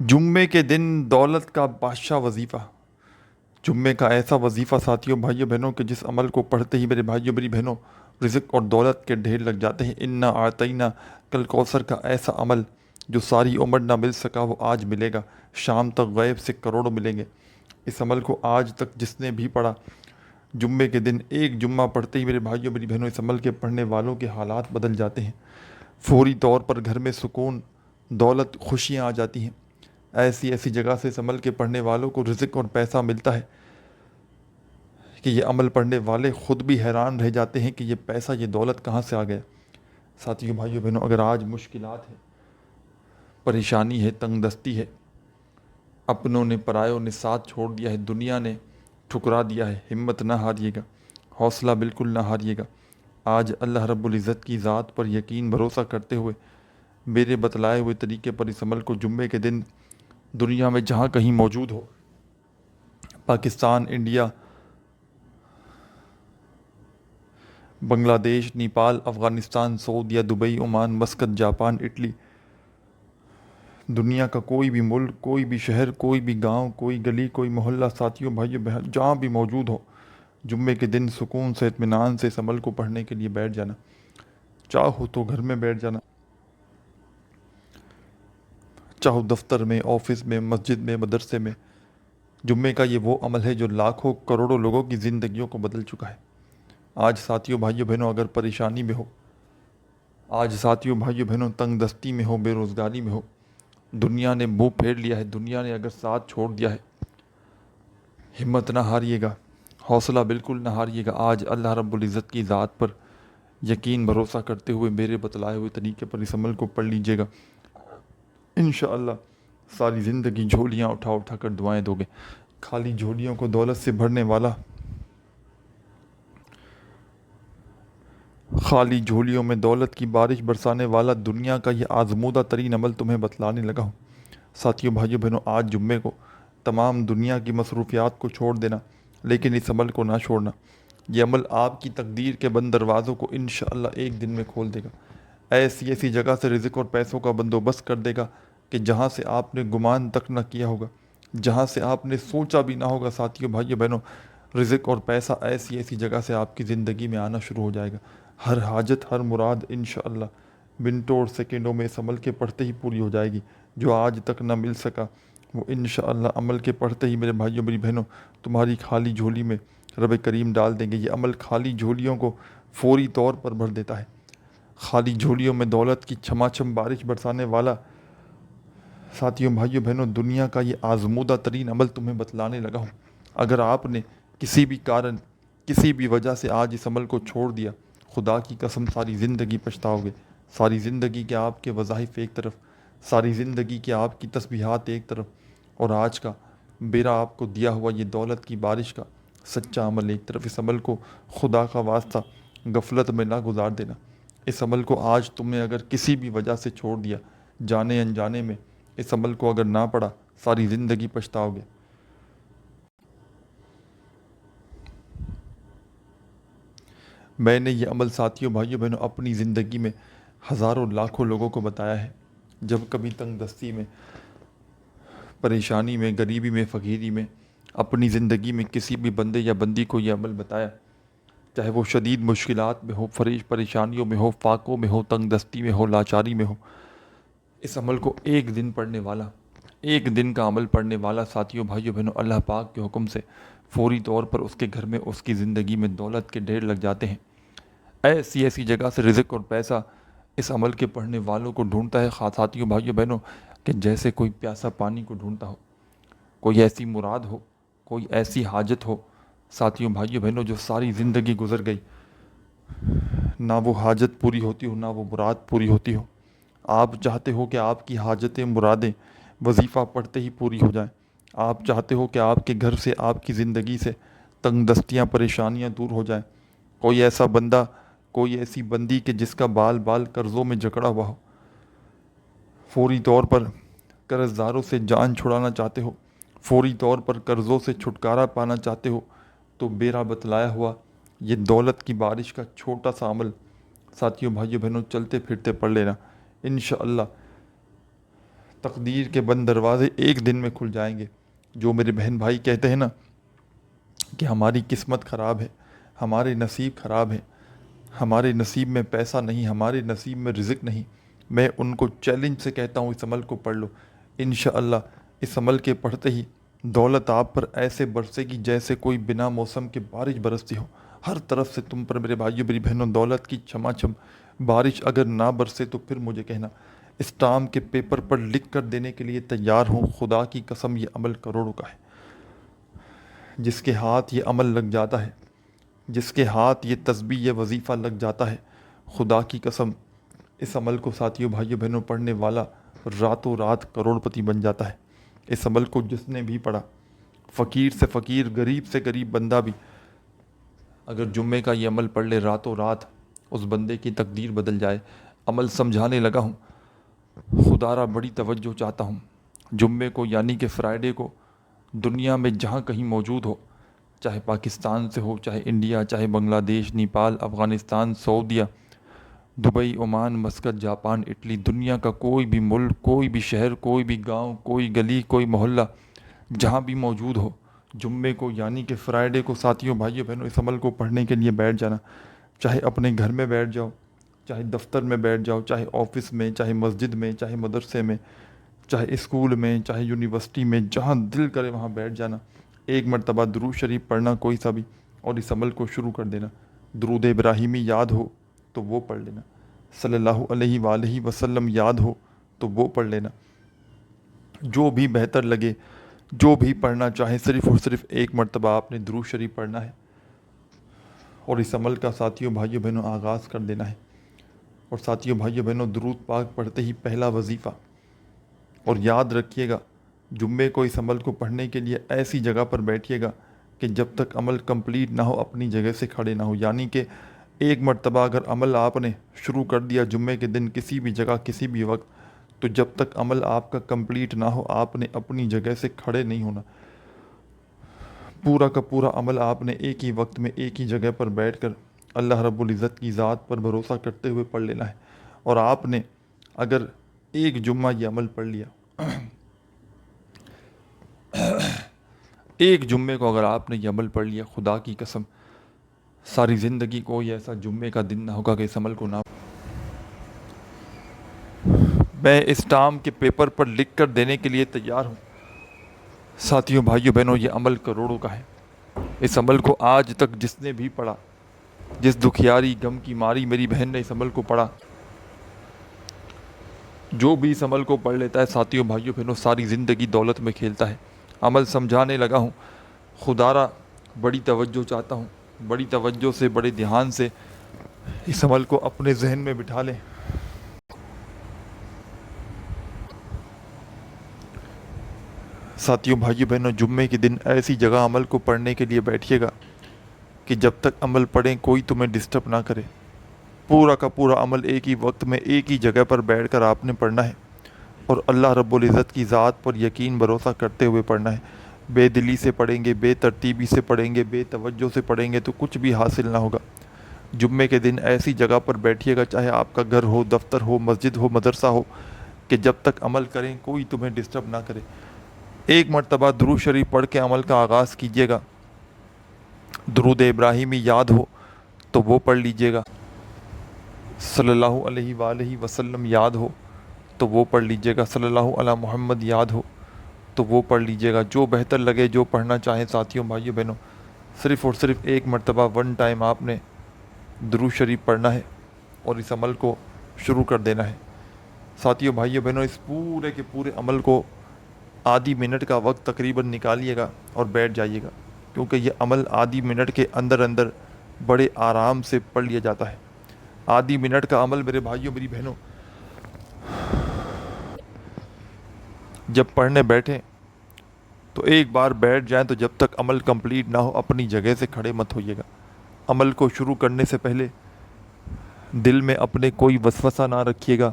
جمعے کے دن دولت کا بادشاہ وظیفہ۔ جمعے کا ایسا وظیفہ ساتھیوں بھائیوں بہنوں کہ جس عمل کو پڑھتے ہی میرے بھائیوں میری بہنوں رزق اور دولت کے ڈھیر لگ جاتے ہیں۔ انا اعطینا کل کوثر کا ایسا عمل جو ساری عمر نہ مل سکا وہ آج ملے گا، شام تک غیب سے کروڑوں ملیں گے۔ اس عمل کو آج تک جس نے بھی پڑھا، جمعے کے دن ایک جمعہ پڑھتے ہی میرے بھائیوں میری بہنوں اس عمل کے پڑھنے والوں کے حالات بدل جاتے ہیں۔ فوری طور پر گھر میں سکون، دولت، خوشیاں آ جاتی ہیں۔ ایسی ایسی جگہ سے اس عمل کے پڑھنے والوں کو رزق اور پیسہ ملتا ہے کہ یہ عمل پڑھنے والے خود بھی حیران رہ جاتے ہیں کہ یہ پیسہ، یہ دولت کہاں سے آ گیا۔ ساتھیوں بھائیوں بہنوں، اگر آج مشکلات ہے، پریشانی ہے، تنگ دستی ہے، اپنوں نے پرایوں نے ساتھ چھوڑ دیا ہے، دنیا نے ٹھکرا دیا ہے، ہمت نہ ہاریے گا، حوصلہ بالکل نہ ہاریے گا۔ آج اللہ رب العزت کی ذات پر یقین بھروسہ کرتے ہوئے میرے بتلائے ہوئے طریقے پر اس عمل کو جمعے کے دن دنیا میں جہاں کہیں موجود ہو، پاکستان، انڈیا، بنگلہ دیش، نیپال، افغانستان، سعودیہ، Dubai, Oman, Muscat, Japan, Italy, دنیا کا کوئی بھی ملک، کوئی بھی شہر، کوئی بھی گاؤں، کوئی گلی، کوئی محلہ، ساتھیوں بھائیوں بہن جہاں بھی موجود ہو، جمعے کے دن سکون سے، اطمینان سے اس عمل کو پڑھنے کے لیے بیٹھ جانا۔ چاہو تو گھر میں بیٹھ جانا، چاہو دفتر میں، آفس میں، مسجد میں، مدرسے میں۔ جمعے کا یہ وہ عمل ہے جو لاکھوں کروڑوں لوگوں کی زندگیوں کو بدل چکا ہے۔ آج ساتھیوں بھائیوں بہنوں اگر پریشانی میں ہو، آج ساتھیوں بھائیوں بہنوں تنگ دستی میں ہو، بے روزگاری میں ہو، دنیا نے منہ پھیر لیا ہے، دنیا نے اگر ساتھ چھوڑ دیا ہے، ہمت نہ ہاریے گا، حوصلہ بالکل نہ ہاریے گا۔ آج اللہ رب العزت کی ذات پر یقین بھروسہ کرتے ہوئے میرے بتلائے ہوئے طریقے پر اس عمل کو پڑھ لیجئے گا، انشاءاللہ ساری زندگی جھولیاں اٹھا اٹھا کر دعائیں دو گے۔ خالی جھولیوں کو دولت سے بھرنے والا، خالی جھولیوں میں دولت کی بارش برسانے والا دنیا کا یہ آزمودہ ترین عمل تمہیں بتلانے لگا ہوں۔ ساتھیوں بھائیوں بہنوں، آج جمعے کو تمام دنیا کی مصروفیات کو چھوڑ دینا، لیکن اس عمل کو نہ چھوڑنا۔ یہ عمل آپ کی تقدیر کے بند دروازوں کو انشاءاللہ ایک دن میں کھول دے گا۔ ایسی ایسی جگہ سے رزق اور پیسوں کا بندوبست کر دے گا کہ جہاں سے آپ نے گمان تک نہ کیا ہوگا، جہاں سے آپ نے سوچا بھی نہ ہوگا۔ ساتھیوں بھائیوں بہنوں، رزق اور پیسہ ایسی ایسی جگہ سے آپ کی زندگی میں آنا شروع ہو جائے گا۔ ہر حاجت، ہر مراد انشاءاللہ منٹوں اور سیکنڈوں میں اس عمل کے پڑھتے ہی پوری ہو جائے گی۔ جو آج تک نہ مل سکا وہ انشاءاللہ عمل کے پڑھتے ہی میرے بھائیوں میری بہنوں تمہاری خالی جھولی میں رب کریم ڈال دیں گے۔ یہ عمل خالی جھولیوں کو فوری طور پر بھر دیتا ہے۔ خالی جھولیوں میں دولت کی چھما چھم بارش برسانے والا، ساتھیوں بھائیوں بہنوں، دنیا کا یہ آزمودہ ترین عمل تمہیں بتلانے لگا ہوں۔ اگر آپ نے کسی بھی کارن، کسی بھی وجہ سے آج اس عمل کو چھوڑ دیا، خدا کی قسم ساری زندگی پچھتاؤ گے۔ ساری زندگی کے آپ کے وظائف ایک طرف، ساری زندگی کے آپ کی تسبیحات ایک طرف، اور آج کا میرا آپ کو دیا ہوا یہ دولت کی بارش کا سچا عمل ایک طرف۔ اس عمل کو خدا کا واسطہ غفلت میں نہ گزار دینا۔ اس عمل کو آج تم نے اگر کسی بھی وجہ سے چھوڑ دیا، جانے انجانے میں اس عمل کو اگر نہ پڑھا، ساری زندگی پچھتاؤ گے۔ میں نے یہ عمل ساتھیوں بھائیوں بہنوں اپنی زندگی میں ہزاروں لاکھوں لوگوں کو بتایا ہے۔ جب کبھی تنگ دستی میں، پریشانی میں، غریبی میں، فقیری میں اپنی زندگی میں کسی بھی بندے یا بندی کو یہ عمل بتایا، چاہے وہ شدید مشکلات میں ہو، پریشانیوں میں ہو، فاقوں میں ہو، تنگ دستی میں ہو، لاچاری میں ہو، اس عمل کو ایک دن پڑھنے والا، ایک دن کا عمل پڑھنے والا، ساتھیوں بھائیوں بہنوں اللہ پاک کے حکم سے فوری طور پر اس کے گھر میں، اس کی زندگی میں دولت کے ڈھیر لگ جاتے ہیں۔ ایسی ایسی جگہ سے رزق اور پیسہ اس عمل کے پڑھنے والوں کو ڈھونڈتا ہے، ساتھیوں بھائیوں بہنوں، کہ جیسے کوئی پیاسا پانی کو ڈھونڈتا ہو۔ کوئی ایسی مراد ہو، کوئی ایسی حاجت ہو، ساتھیوں بھائیوں بہنوں، جو ساری زندگی گزر گئی، نہ وہ حاجت پوری ہوتی ہو، نہ وہ مراد پوری ہوتی ہو۔ آپ چاہتے ہو کہ آپ کی حاجتیں، مرادیں وظیفہ پڑھتے ہی پوری ہو جائیں۔ آپ چاہتے ہو کہ آپ کے گھر سے، آپ کی زندگی سے تنگ دستیاں، پریشانیاں دور ہو جائیں۔ کوئی ایسا بندہ، کوئی ایسی بندی کہ جس کا بال بال قرضوں میں جکڑا ہوا ہو، فوری طور پر قرض داروں سے جان چھڑانا چاہتے ہو، فوری طور پر قرضوں سے چھٹکارا پانا چاہتے ہو، تو میرا بتلایا ہوا یہ دولت کی بارش کا چھوٹا سا عمل ساتھیوں بھائیوں بہنوں چلتے پھرتے پڑھ لینا۔ انشاءاللہ تقدیر کے بند دروازے ایک دن میں کھل جائیں گے۔ جو میرے بہن بھائی کہتے ہیں نا کہ ہماری قسمت خراب ہے، ہمارے نصیب خراب ہے، ہمارے نصیب میں پیسہ نہیں، ہمارے نصیب میں رزق نہیں، میں ان کو چیلنج سے کہتا ہوں اس عمل کو پڑھ لو۔ انشاءاللہ اس عمل کے پڑھتے ہی دولت آپ پر ایسے برسے گی جیسے کوئی بنا موسم کے بارش برستی ہو۔ ہر طرف سے تم پر میرے بھائیوں میری بہنوں دولت کی چھما چھم بارش اگر نہ برسے تو پھر مجھے کہنا، اسٹامپ کے پیپر پر لکھ کر دینے کے لیے تیار ہوں۔ خدا کی قسم یہ عمل کروڑوں کا ہے۔ جس کے ہاتھ یہ عمل لگ جاتا ہے، جس کے ہاتھ یہ تسبیح یہ وظیفہ لگ جاتا ہے، خدا کی قسم اس عمل کو ساتھیوں بھائیوں بہنوں پڑھنے والا راتوں رات کروڑ پتی بن جاتا ہے۔ اس عمل کو جس نے بھی پڑھا، فقیر سے فقیر، غریب سے غریب بندہ بھی اگر جمعے کا یہ عمل پڑھ لے راتوں رات اس بندے کی تقدیر بدل جائے۔ عمل سمجھانے لگا ہوں، خدا را بڑی توجہ چاہتا ہوں۔ جمعے کو یعنی کہ فرائیڈے کو دنیا میں جہاں کہیں موجود ہو، چاہے پاکستان سے ہو، چاہے انڈیا، چاہے بنگلہ دیش، نیپال، افغانستان، سعودیہ، Dubai, Oman, Muscat, Japan, Italy, دنیا کا کوئی بھی ملک، کوئی بھی شہر، کوئی بھی گاؤں، کوئی گلی، کوئی محلہ، جہاں بھی موجود ہو، جمعے کو یعنی کہ فرائیڈے کو ساتھیوں بھائیوں بہنوں اس عمل کو پڑھنے کے لیے بیٹھ جانا۔ چاہے اپنے گھر میں بیٹھ جاؤ، چاہے دفتر میں بیٹھ جاؤ، چاہے آفس میں، چاہے مسجد میں، چاہے مدرسے میں، چاہے اسکول میں، چاہے یونیورسٹی میں، جہاں دل کرے وہاں بیٹھ جانا۔ ایک مرتبہ درود شریف پڑھنا کوئی سا بھی اور اس عمل کو شروع کر دینا۔ درود ابراہیمی یاد ہو تو وہ پڑھ لینا، صلی اللہ علیہ وآلہ وسلم یاد ہو تو وہ پڑھ لینا۔ جو بھی بہتر لگے، جو بھی پڑھنا چاہے، صرف اور صرف ایک مرتبہ آپ نے درود شریف پڑھنا ہے اور اس عمل کا ساتھیوں بھائیوں بہنوں آغاز کر دینا ہے۔ اور ساتھیوں بھائیوں بہنوں درود پاک پڑھتے ہی پہلا وظیفہ، اور یاد رکھیے گا جمعے کو اس عمل کو پڑھنے کے لیے ایسی جگہ پر بیٹھیے گا کہ جب تک عمل کمپلیٹ نہ ہو اپنی جگہ سے کھڑے نہ ہو۔ یعنی کہ ایک مرتبہ اگر عمل آپ نے شروع کر دیا جمعے کے دن کسی بھی جگہ کسی بھی وقت، تو جب تک عمل آپ کا کمپلیٹ نہ ہو آپ نے اپنی جگہ سے کھڑے نہیں ہونا۔ پورا کا پورا عمل آپ نے ایک ہی وقت میں ایک ہی جگہ پر بیٹھ کر اللہ رب العزت کی ذات پر بھروسہ کرتے ہوئے پڑھ لینا ہے۔ اور آپ نے اگر ایک جمعہ یہ عمل پڑھ لیا، ایک جمعے کو اگر آپ نے یہ عمل پڑھ لیا، خدا کی قسم ساری زندگی کوئی ایسا جمعے کا دن نہ ہوگا کہ اس عمل کو نہ۔ میں اسٹامپ کے پیپر پر لکھ کر دینے کے لیے تیار ہوں۔ ساتھیوں بھائیوں بہنوں یہ عمل کروڑوں کا ہے۔ اس عمل کو آج تک جس نے بھی پڑھا، جس دکھیاری غم کی ماری میری بہن نے اس عمل کو پڑھا، جو بھی اس عمل کو پڑھ لیتا ہے ساتھیوں بھائیوں بہنوں ساری زندگی دولت میں کھیلتا ہے۔ عمل سمجھانے لگا ہوں، خدا را بڑی توجہ چاہتا ہوں، بڑی توجہ سے بڑے دھیان سے اس عمل کو اپنے ذہن میں بٹھا لیں۔ ساتھیوں بھائیوں بہنوں جمعے کے دن ایسی جگہ عمل کو پڑھنے کے لیے بیٹھیے گا کہ جب تک عمل پڑھیں کوئی تمہیں ڈسٹرب نہ کرے۔ پورا کا پورا عمل ایک ہی وقت میں ایک ہی جگہ پر بیٹھ کر آپ نے پڑھنا ہے اور اللہ رب العزت کی ذات پر یقین بھروسہ کرتے ہوئے پڑھنا ہے۔ بے دلی سے پڑھیں گے، بے ترتیبی سے پڑھیں گے، بے توجہ سے پڑھیں گے تو کچھ بھی حاصل نہ ہوگا۔ جمعے کے دن ایسی جگہ پر بیٹھیے گا، چاہے آپ کا گھر ہو، دفتر ہو، مسجد ہو، مدرسہ ہو، کہ جب تک عمل کریں کوئی تمہیں ڈسٹرب نہ کرے۔ ایک مرتبہ درود شریف پڑھ کے عمل کا آغاز کیجیے گا۔ درود ابراہیمی یاد ہو تو وہ پڑھ لیجیے گا، صلی اللہ علیہ وآلہ وسلم یاد ہو تو وہ پڑھ لیجیے گا، صلی اللہ علی محمد یاد ہو تو وہ پڑھ لیجیے گا۔ جو بہتر لگے، جو پڑھنا چاہیں ساتھیوں بھائیوں بہنوں صرف اور صرف ایک مرتبہ ون ٹائم آپ نے درود شریف پڑھنا ہے اور اس عمل کو شروع کر دینا ہے۔ ساتھیوں بھائیوں بہنوں اس پورے کے پورے عمل کو آدھی منٹ کا وقت تقریباً نکالیے گا اور بیٹھ جائیے گا، کیونکہ یہ عمل آدھی منٹ کے اندر اندر بڑے آرام سے پڑھ لیا جاتا ہے۔ آدھی منٹ کا عمل میرے بھائیوں میری بہنوں جب پڑھنے بیٹھیں تو ایک بار بیٹھ جائیں تو جب تک عمل کمپلیٹ نہ ہو اپنی جگہ سے کھڑے مت ہوئیے گا۔ عمل کو شروع کرنے سے پہلے دل میں اپنے کوئی وسوسہ نہ رکھیے گا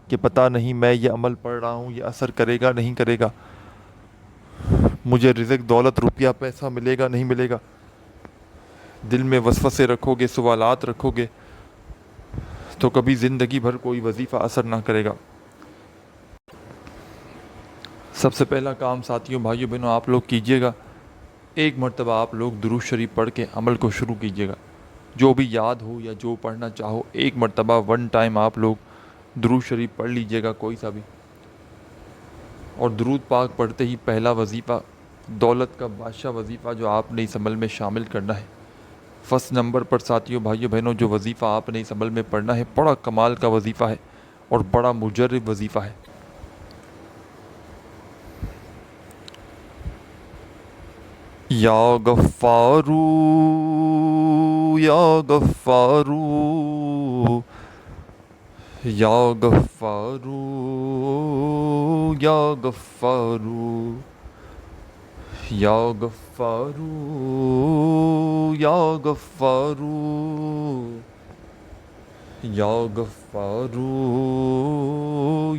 کہ پتہ نہیں میں یہ عمل پڑھ رہا ہوں یہ اثر کرے گا نہیں کرے گا، مجھے رزق دولت روپیہ پیسہ ملے گا نہیں ملے گا۔ دل میں وسوسے رکھو گے، سوالات رکھو گے تو کبھی زندگی بھر کوئی وظیفہ اثر نہ کرے گا۔ سب سے پہلا کام ساتھیوں بھائیوں بہنوں آپ لوگ کیجئے گا، ایک مرتبہ آپ لوگ درود شریف پڑھ کے عمل کو شروع کیجئے گا. جو بھی یاد ہو یا جو پڑھنا چاہو ایک مرتبہ ون ٹائم آپ لوگ درود شریف پڑھ لیجئے گا کوئی سا بھی. اور درود پاک پڑھتے ہی پہلا وظیفہ دولت کا بادشاہ وظیفہ جو آپ نے اس عمل میں شامل کرنا ہے. فرسٹ نمبر پر ساتھیوں بھائیوں بہنوں جو وظیفہ آپ نے اس عمل میں پڑھنا ہے بڑا کمال کا وظیفہ ہے اور بڑا مجرب وظیفہ ہے. یا غفارو یا غفارو یا غفارو یا غفارو یا غفارو یا غفارو یا غفارو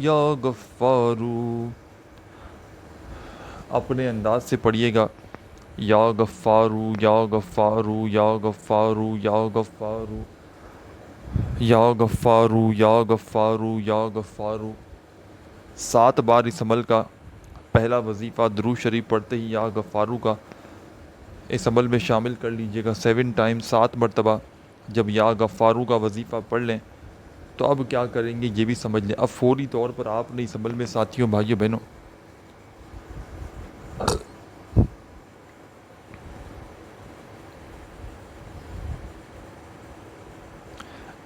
یا غفارو. اپنے انداز سے پڑھیے گا، یا غفارو یا غفارو یا غفارو یا غفارو یا غفارو یا غفارو یا غفارو. 7 بار اس عمل کا پہلا وظیفہ درود شریف پڑھتے ہی یا غفارو کا اس عمل میں شامل کر لیجئے گا. 7 ٹائم 7 مرتبہ جب یا غفارو کا وظیفہ پڑھ لیں تو اب کیا کریں گے یہ بھی سمجھ لیں. اب فوری طور پر آپ نے اس عمل میں ساتھیوں بھائیوں بہنوں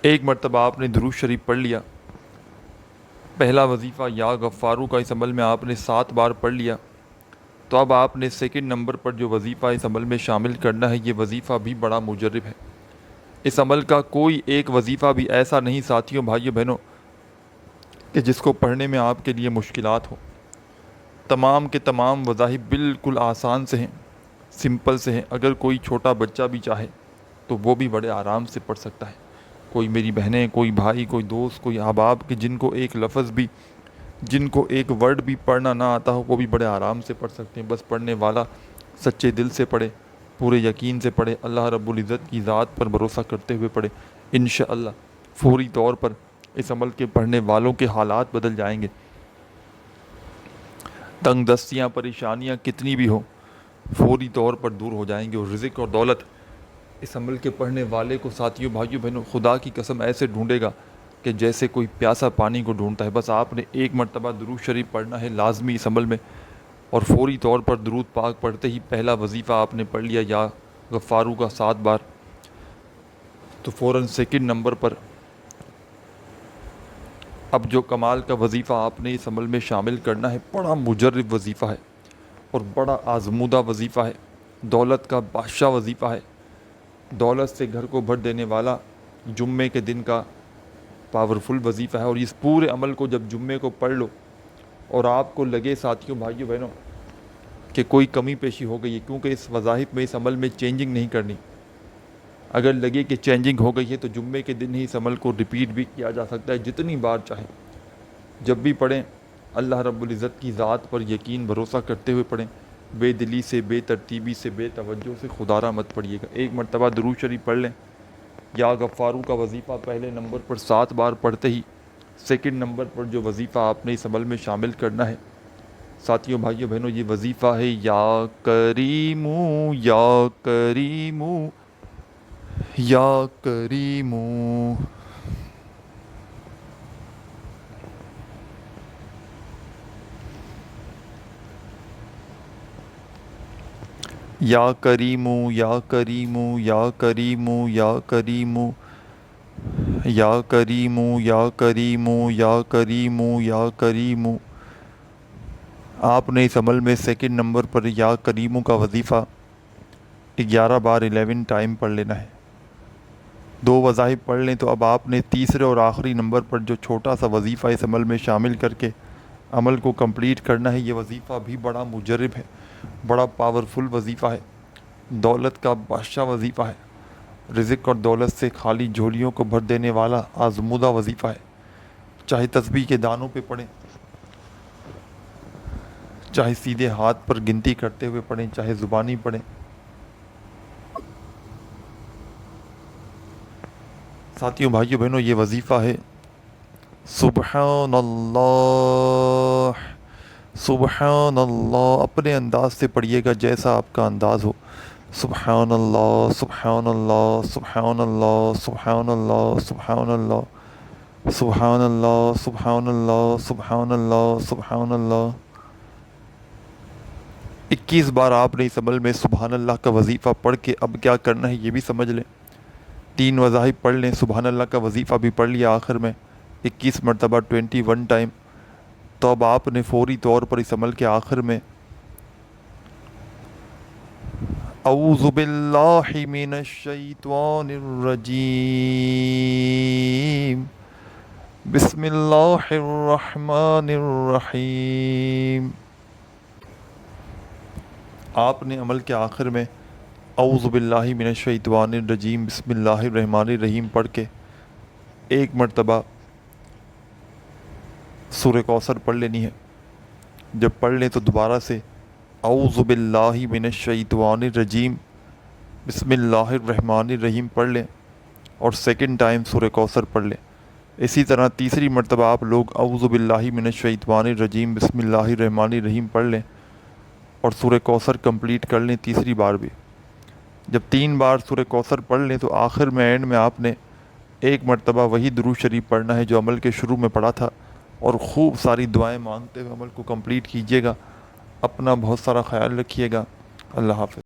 ایک مرتبہ آپ نے درود شریف پڑھ لیا، پہلا وظیفہ یا غفارو کا اس عمل میں آپ نے 7 بار پڑھ لیا، تو اب آپ نے سیکنڈ نمبر پر جو وظیفہ اس عمل میں شامل کرنا ہے یہ وظیفہ بھی بڑا مجرب ہے. اس عمل کا کوئی ایک وظیفہ بھی ایسا نہیں ساتھیوں بھائیوں بہنوں کہ جس کو پڑھنے میں آپ کے لیے مشکلات ہو. تمام کے تمام وظائف بالکل آسان سے ہیں، سمپل سے ہیں. اگر کوئی چھوٹا بچہ بھی چاہے تو وہ بھی بڑے آرام سے پڑھ سکتا ہے. کوئی میری بہنیں، کوئی بھائی، کوئی دوست، کوئی احباب کہ جن کو ایک لفظ بھی، جن کو ایک ورڈ بھی پڑھنا نہ آتا ہو وہ بھی بڑے آرام سے پڑھ سکتے ہیں. بس پڑھنے والا سچے دل سے پڑھے، پورے یقین سے پڑھے، اللہ رب العزت کی ذات پر بھروسہ کرتے ہوئے پڑھے. انشاءاللہ فوری طور پر اس عمل کے پڑھنے والوں کے حالات بدل جائیں گے. تنگ دستیاں، پریشانیاں کتنی بھی ہوں فوری طور پر دور ہو جائیں گے. اور رزق اور دولت اس عمل کے پڑھنے والے کو ساتھیوں بھائیوں بہنوں خدا کی قسم ایسے ڈھونڈے گا کہ جیسے کوئی پیاسا پانی کو ڈھونڈتا ہے. بس آپ نے ایک مرتبہ درود شریف پڑھنا ہے لازمی اس عمل میں، اور فوری طور پر درود پاک پڑھتے ہی پہلا وظیفہ آپ نے پڑھ لیا یا غفارو کا 7 بار، تو فوراً سیکنڈ نمبر پر اب جو کمال کا وظیفہ آپ نے اس عمل میں شامل کرنا ہے بڑا مجرب وظیفہ ہے اور بڑا آزمودہ وظیفہ ہے. دولت کا بادشاہ وظیفہ ہے، دولت سے گھر کو بھر دینے والا جمعے کے دن کا پاورفل وظیفہ ہے. اور اس پورے عمل کو جب جمعے کو پڑھ لو اور آپ کو لگے ساتھیوں بھائیوں بہنوں کہ کوئی کمی پیشی ہو گئی ہے، کیونکہ اس وظائف میں اس عمل میں چینجنگ نہیں کرنی، اگر لگے کہ چینجنگ ہو گئی ہے تو جمعے کے دن ہی اس عمل کو ریپیٹ بھی کیا جا سکتا ہے جتنی بار چاہیں. جب بھی پڑھیں اللہ رب العزت کی ذات پر یقین بھروسہ کرتے ہوئے پڑھیں، بے دلی سے، بے ترتیبی سے، بے توجہ سے خدارہ مت پڑھیے گا. ایک مرتبہ درود شریف پڑھ لیں، یا غفارو کا وظیفہ پہلے نمبر پر 7 بار پڑھتے ہی سیکنڈ نمبر پر جو وظیفہ آپ نے اس عمل میں شامل کرنا ہے ساتھیوں بھائیوں بہنوں یہ وظیفہ ہے یا کریمو یا کریمو یا کریمو. یا کریمو یا کریمو یا کریمو یا کریمو یا کریمو یا کریمو یا کریمو یا کریمو. آپ نے اس عمل میں سیکنڈ نمبر پر یا کریمو کا وظیفہ 11 بار 11 ٹائم پڑھ لینا ہے. 2 وظائف پڑھ لیں تو اب آپ نے تیسرے اور آخری نمبر پر جو چھوٹا سا وظیفہ اس عمل میں شامل کر کے عمل کو کمپلیٹ کرنا ہے. یہ وظیفہ بھی بڑا مجرب ہے، بڑا پاورفل وظیفہ ہے، دولت کا بادشاہ وظیفہ ہے، رزق اور دولت سے خالی جھولیوں کو بھر دینے والا آزمودہ وظیفہ ہے. چاہے تسبیح کے دانوں پہ پڑھیں، چاہے سیدھے ہاتھ پر گنتی کرتے ہوئے پڑھیں، چاہے زبانی پڑھیں. ساتھیوں بھائیوں بہنوں یہ وظیفہ ہے سبحان اللہ سبحان اللہ، اپنے انداز سے پڑھیے گا جیسا آپ کا انداز ہو۔ سبحان اللہ، سبحان اللہ، سبحان اللہ، سبحان اللہ، سبحان اللہ، سبحان اللہ، سبحان اللہ، سبحان اللہ، سبحان اللہ۔ 21 بار آپ نے اس عمل میں سبحان اللہ کا وظیفہ پڑھ کے اب کیا کرنا ہے یہ بھی سمجھ لیں۔ 3 وظائف پڑھ لیں، سبحان اللہ کا وظیفہ بھی پڑھ لیا آخر میں 21 مرتبہ 21 ٹائم، تو اب آپ نے فوری طور پر اس عمل کے آخر میں اعوذ باللہ من الشیطان الرجیم، بسم اللہ الرحمن الرحیم، آپ نے عمل کے آخر میں اعوذ باللہ من الشیطان الرجیم بسم اللہ الرحمن الرحیم پڑھ کے ایک مرتبہ سورہ کوثر پڑھ لینی ہے۔ جب پڑھ لیں تو دوبارہ سے اعوذ باللہ من الشیطان الرجیم بسم اللہ الرحمن الرحیم پڑھ لیں اور سیکنڈ ٹائم سورہ کوثر پڑھ لیں۔ اسی طرح تیسری مرتبہ آپ لوگ اعوذ باللہ من الشیطان الرجیم بسم اللہ الرحمن الرحیم پڑھ لیں اور سورہ کوثر کمپلیٹ کر لیں تیسری بار بھی۔ جب 3 بار سورہ کوثر پڑھ لیں تو آخر میں اینڈ میں آپ نے ایک مرتبہ وہی درود شریف پڑھنا ہے جو عمل کے شروع میں پڑھا تھا، اور خوب ساری دعائیں مانگتے ہوئے عمل کو کمپلیٹ کیجیے گا۔ اپنا بہت سارا خیال رکھیے گا۔ اللہ حافظ۔